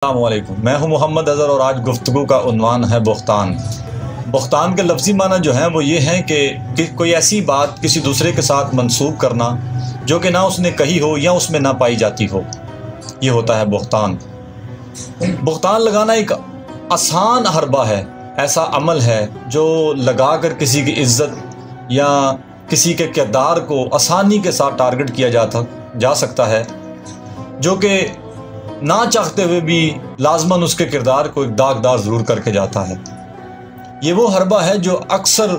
अस्सलामुअलैकुम, मैं हूं मोहम्मद अज़हर और आज गुफ्तगू का उन्वान है बुख्तान। बुख्तान के लफ्ज़ी माना जो हैं वो ये हैं कि कोई ऐसी बात किसी दूसरे के साथ मंसूब करना जो कि ना उसने कही हो या उसमें ना पाई जाती हो, ये होता है बुख्तान। बुख्तान लगाना एक आसान हरबा है, ऐसा अमल है जो लगा कर किसी की इज़्ज़त या किसी के किरदार को आसानी के साथ टारगेट किया जा सकता है, जो कि ना चाहते हुए भी लाजमन उसके किरदार को एक दागदार ज़रूर करके जाता है। ये वो हरबा है जो अक्सर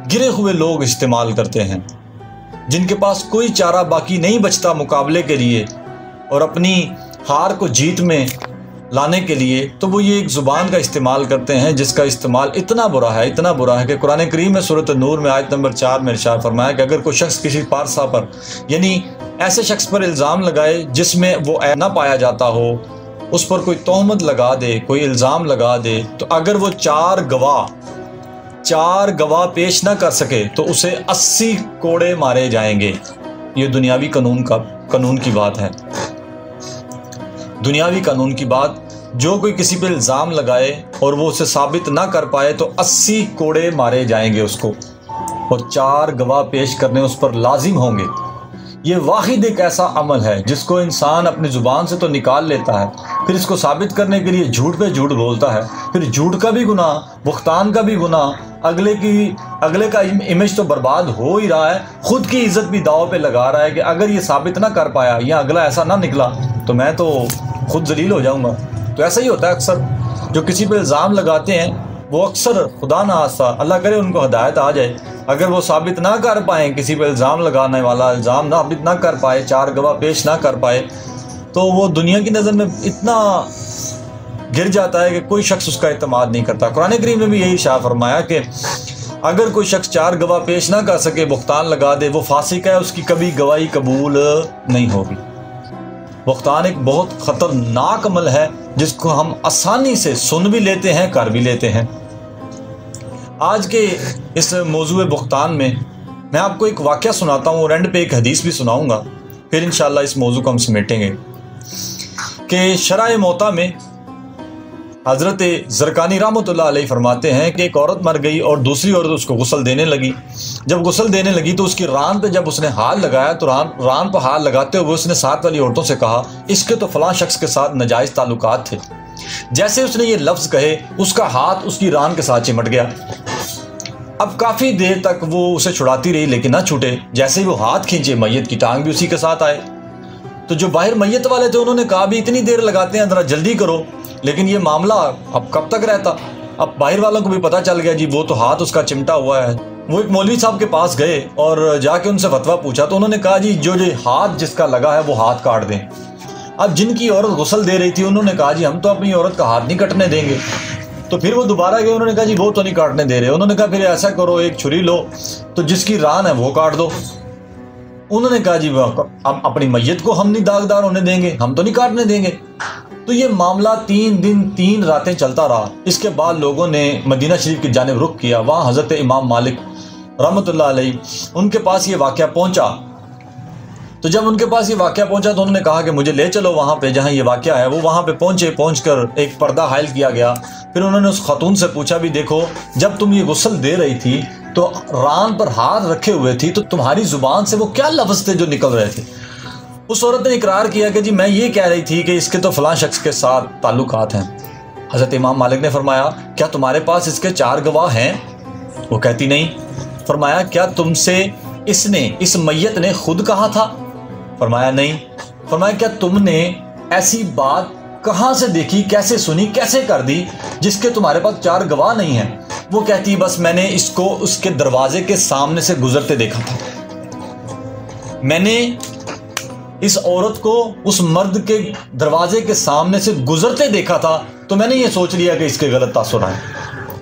गिरे हुए लोग इस्तेमाल करते हैं, जिनके पास कोई चारा बाकी नहीं बचता मुकाबले के लिए और अपनी हार को जीत में लाने के लिए, तो वो ये एक ज़ुबान का इस्तेमाल करते हैं जिसका इस्तेमाल इतना बुरा है कि कुरान करीम में सूरत नूर में आयत नंबर 4 में इरशाद फरमाया कि अगर कोई शख्स किसी पारसा पर यानी ऐसे शख्स पर इल्ज़ाम लगाए जिसमें वो ऐब ना पाया जाता हो, उस पर कोई तोहमत लगा दे, कोई इल्ज़ाम लगा दे, तो अगर वो चार गवाह पेश ना कर सके तो उसे 80 कोड़े मारे जाएंगे। ये दुनियावी कानून की बात है, दुनियावी कानून की बात। जो कोई किसी पे इल्ज़ाम लगाए और वो उसे साबित ना कर पाए तो 80 कोड़े मारे जाएंगे उसको, और 4 गवाह पेश करने उस पर लाजिम होंगे। ये वाहिद एक ऐसा अमल है जिसको इंसान अपनी ज़ुबान से तो निकाल लेता है, फिर इसको साबित करने के लिए झूठ पे झूठ बोलता है, फिर झूठ का भी गुनाह, बुख्तान का भी गुनाह, अगले का इमेज तो बर्बाद हो ही रहा है, खुद की इज्जत भी दाव पे लगा रहा है कि अगर ये साबित ना कर पाया या अगला ऐसा ना निकला तो मैं तो खुद जलील हो जाऊँगा। तो ऐसा ही होता है, अक्सर जो किसी पे इल्ज़ाम लगाते हैं वो अक्सर, खुदा ना आस्ता, अल्लाह करे उनको हिदायत आ जाए, अगर वो साबित ना कर पाए, किसी पे इल्ज़ाम लगाने वाला इल्ज़ाम साबित ना कर पाए, 4 गवाह पेश ना कर पाए, तो वो दुनिया की नज़र में इतना गिर जाता है कि कोई शख्स उसका इत्मीनान नहीं करता। कुरान करीम में भी यही इरशाद फरमाया कि अगर कोई शख्स 4 गवाह पेश ना कर सके, बुख्तान लगा दे, वो फासिक है, उसकी कभी गवाही कबूल नहीं होगी। बुख्तान एक बहुत ख़तरनाक अमल है जिसको हम आसानी से सुन भी लेते हैं, कर भी लेते हैं। आज के इस मौजूए बुख्तान में मैं आपको एक वाक़या सुनाता हूँ और एंड पे एक हदीस भी सुनाऊँगा, फिर इंशाअल्लाह इस मौजू को हम समेटेंगे। कि शरअ मौता में हज़रत ज़रकानी रहमतुल्लाह अलैह फरमाते हैं कि एक औरत मर गई और दूसरी औरत उसको गुस्ल देने लगी। जब गुस्ल देने लगी तो उसकी रान पे जब उसने हाथ लगाया तो रान पर हाथ लगाते हुए उसने साथ वाली औरतों से कहा, इसके तो फ़लाँ शख्स के साथ नाजायज़ ताल्लुकात थे। जैसे उसने ये लफ्ज़ कहे, उसका हाथ उसकी रान के साथ चिमट गया। अब काफ़ी देर तक वो उसे छुड़ाती रही लेकिन ना छूटे। जैसे ही वो हाथ खींचे, मैयत की टांग भी उसी के साथ आए। तो जो बाहर मैयत वाले थे उन्होंने कहा, भी इतनी देर लगाते हैं, ज़रा जल्दी करो। लेकिन ये मामला अब कब तक रहता। अब बाहर वालों को भी पता चल गया, जी वो तो हाथ उसका चिमटा हुआ है। वो एक मौलवी साहब के पास गए और जाके उनसे फतवा पूछा, तो उन्होंने कहा, जी जो हाथ जिसका लगा है वो हाथ काट दें। अब जिनकी औरत गुस्ल दे रही थी उन्होंने कहा, जी हम तो अपनी औरत का हाथ नहीं कटने देंगे। तो फिर वो दोबारा गए, उन्होंने कहा, जी वो तो नहीं काटने दे रहे। उन्होंने कहा, फिर ऐसा करो, एक छुरी लो, तो जिसकी रान है वो काट दो। उन्होंने कहा, जी अब अपनी मैयत को हम नहीं दागदार होने देंगे, हम तो नहीं काटने देंगे। तो ये मामला 3 दिन 3 रातें चलता रहा। इसके बाद लोगों ने मदीना शरीफ की जानिब रुख किया। वहाँ हज़रत इमाम मालिक रहमतुल्लाह अलैह उनके पास ये वाक़या पहुँचा। तो जब उनके पास ये वाक़या पहुँचा तो उन्होंने कहा कि मुझे ले चलो वहाँ पे जहाँ ये वाक़या है। वो वहाँ पे पहुँचकर एक पर्दा हायल किया गया। फिर उन्होंने उस खातून से पूछा, भी देखो, जब तुम ये गुस्ल दे रही थी तो रान पर हाथ रखे हुए थी, तो तुम्हारी ज़ुबान से वो क्या लफ्ज़ थे जो निकल रहे थे? उस औरत ने इकरार किया कि जी मैं ये कह रही थी कि इसके तो फ़लाँ शख्स के साथ ताल्लुकात हैं। हज़रत इमाम मालिक ने फरमाया, क्या तुम्हारे पास इसके 4 गवाह हैं? वो कहती नहीं। फरमाया, क्या तुमसे इस मैयत ने खुद कहा था? फरमाया नहीं। फरमाया, क्या तुमने ऐसी बात कहाँ से देखी, कैसे सुनी, कैसे कर दी जिसके तुम्हारे पास 4 गवाह नहीं हैं? वो कहती, बस मैंने इसको उसके दरवाजे के सामने से गुजरते देखा था। मैंने इस औरत को उस मर्द के दरवाजे के सामने से गुजरते देखा था, तो मैंने ये सोच लिया कि इसके गलत तासुर हैं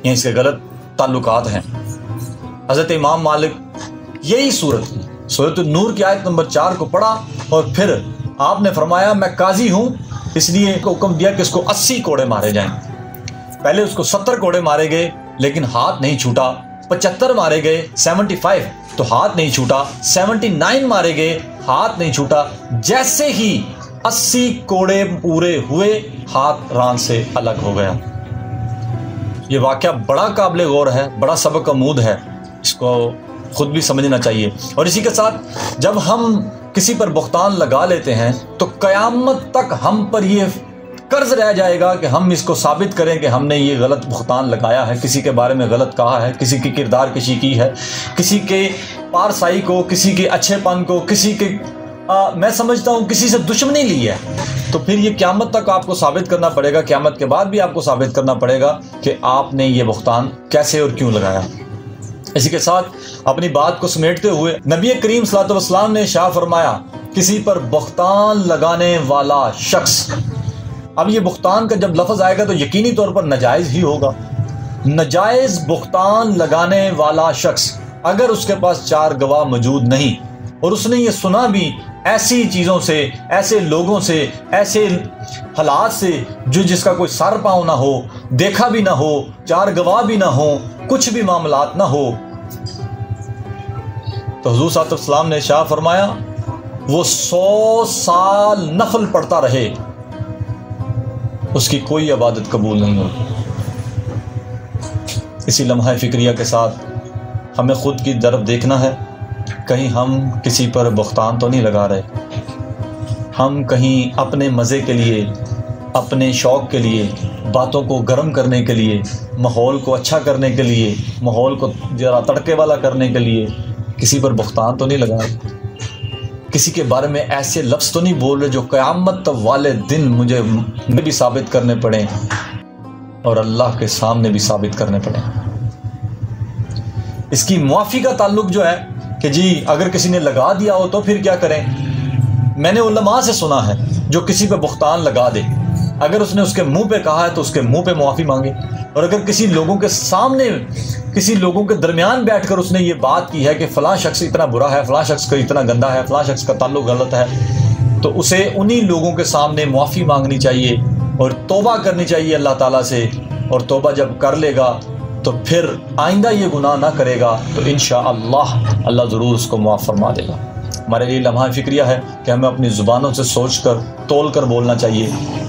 या इसके गलत ताल्लुकात हैं। हज़रत इमाम मालिक यही सूरत नूर की आयत नंबर 4 को पढ़ा और फिर आपने फरमाया, मैं काजी हूँ, इसलिए हुक्म दिया कि इसको 80 कोड़े मारे जाएं। पहले उसको 70 कोड़े मारे गए लेकिन हाथ नहीं छूटा। 75 मारे गए, 75, तो हाथ नहीं छूटा। 79 मारे गए, हाथ नहीं छूटा। जैसे ही 80 कोड़े पूरे हुए, हाथ रान से अलग हो गया। ये वाक़या बड़ा काबिल गौर है, बड़ा सबक आमूद है, इसको खुद भी समझना चाहिए। और इसी के साथ जब हम किसी पर बुख्तान लगा लेते हैं तो क़यामत तक हम पर ये कर्ज रह जाएगा कि हम इसको साबित करें कि हमने ये गलत बुख्तान लगाया है, किसी के बारे में गलत कहा है, किसी की किरदार कशी की है, किसी के पारसाई को, किसी के अच्छेपन को, किसी के मैं समझता हूँ किसी से दुश्मनी ली है। तो फिर ये क़यामत तक आपको साबित करना पड़ेगा, क़यामत के बाद भी आपको साबित करना पड़ेगा कि आपने ये बुख्तान कैसे और क्यों लगाया। इसी के साथ अपनी बात को समेटते हुए नबी करीम सल्लल्लाहु अलैहि वसल्लम ने शाह फरमाया, किसी पर बुख्तान लगाने वाला शख्स, अब ये बुख्तान का जब लफ्ज़ आएगा तो यकीनी तौर पर नाजायज़ ही होगा। नाजायज़ बुख्तान लगाने वाला शख्स, अगर उसके पास 4 गवाह मौजूद नहीं और उसने ये सुना भी ऐसी चीज़ों से, ऐसे लोगों से, ऐसे हालात से जो जिसका कोई सर पाँव ना हो, देखा भी ना हो, 4 गवाह भी ना हो, कुछ भी मामलात ना हो, तो हुज़ूर सल्लल्लाहु अलैहि वसल्लम ने शाह फरमाया वो 100 साल नफल पढ़ता रहे, उसकी कोई इबादत कबूल नहीं होगी। इसी लम्हा फ़िक्रिया के साथ हमें ख़ुद की तरफ देखना है, कहीं हम किसी पर बुख्तान तो नहीं लगा रहे, हम कहीं अपने मज़े के लिए, अपने शौक़ के लिए, बातों को गर्म करने के लिए, माहौल को अच्छा करने के लिए, माहौल को ज़रा तड़के वाला करने के लिए किसी पर बुख्तान तो नहीं लगा रहे, किसी के बारे में ऐसे लफ्ज़ तो नहीं बोल रहे जो क़यामत वाले दिन मुझे भी साबित करने पड़े और अल्लाह के सामने भी साबित करने पड़े। इसकी मुआफ़ी का ताल्लुक जो है कि जी अगर किसी ने लगा दिया हो तो फिर क्या करें। मैंने उलमा से सुना है जो किसी पे बुख्तान लगा दे, अगर उसने उसके मुंह पे कहा है तो उसके मुंह पे मुआफ़ी मांगे, और अगर किसी लोगों के सामने, किसी लोगों के दरमियान बैठकर उसने ये बात की है कि फ़लाँ शख्स इतना बुरा है, फ़लाँ शख्स का इतना गंदा है, फ़लाँ शख्स का ताल्लुक गलत है, तो उसे उन्हीं लोगों के सामने मुआफ़ी मांगनी चाहिए और तौबा करनी चाहिए अल्लाह ताला से। और तौबा जब कर लेगा तो फिर आइंदा ये गुनाह ना करेगा तो इंशाअल्लाह अल्लाह ज़रूर उसको मुआफ़ फरमा देगा। हमारे लिए लम्हा फ़िक्रिया है कि हमें अपनी ज़ुबानों से सोच कर, तोल कर बोलना चाहिए,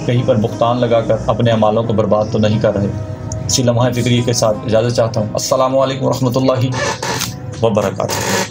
कहीं पर बुख्तान लगाकर अपने अमालों को बर्बाद तो नहीं कर रहे। इसी लम्हा फ़िक्रिया के साथ इजाज़त चाहता हूँ। अस्सलामु अलैकुम व रहमतुल्लाहि व बरकातुहू।